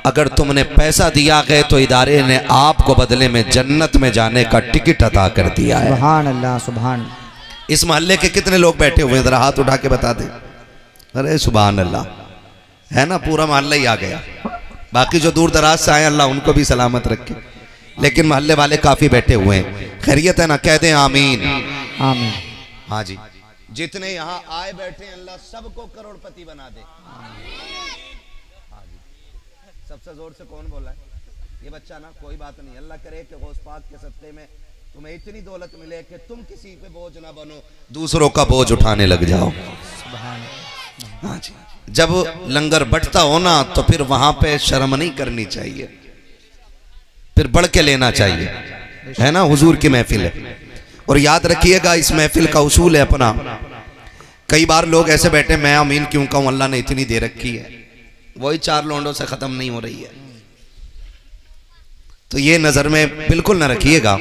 अगर तुमने पैसा दिया गया तो इदारे ने आपको बदले में जन्नत में जाने का टिकट अता कर दिया है। सुभान अल्लाह, सुभान। इस मोहल्ले के कितने लोग बैठे हुए हैं, जरा हाथ उठा के बता दे। अरे सुभान अल्लाह, है ना? पूरा मोहल्ला ही आ गया। बाकी जो दूर दराज से आए अल्लाह उनको भी सलामत रखे, लेकिन मोहल्ले वाले काफी बैठे हुए हैं। खैरियत है ना? कह दें आमीन, आमीन। हाँ जी। जितने यहाँ आए बैठे हैं अल्लाह सबको करोड़पति बना दे। हाँ जी। सबसे जोर से कौन बोला है? ये बच्चा ना? कोई बात नहीं, अल्लाह करे कि गौस पाक के सदक़े में तुम्हें इतनी दौलत मिले कि तुम किसी पे बोझ ना बनो, दूसरों का बोझ उठाने लग जाओ। हाँ जी। जब लंगर बंटता हो ना तो फिर वहां पे शर्म नहीं करनी चाहिए, फिर बढ़ के लेना चाहिए, है ना? हुजूर की महफिल है। और याद रखिएगा इस महफिल का उसूल है अपना। कई बार लोग ऐसे बैठे, मैं आमीन क्यों कहूं, अल्लाह ने इतनी दे रखी है, वही 4 लोंडों से खत्म नहीं हो रही है। तो ये नजर में बिल्कुल ना रखिएगा।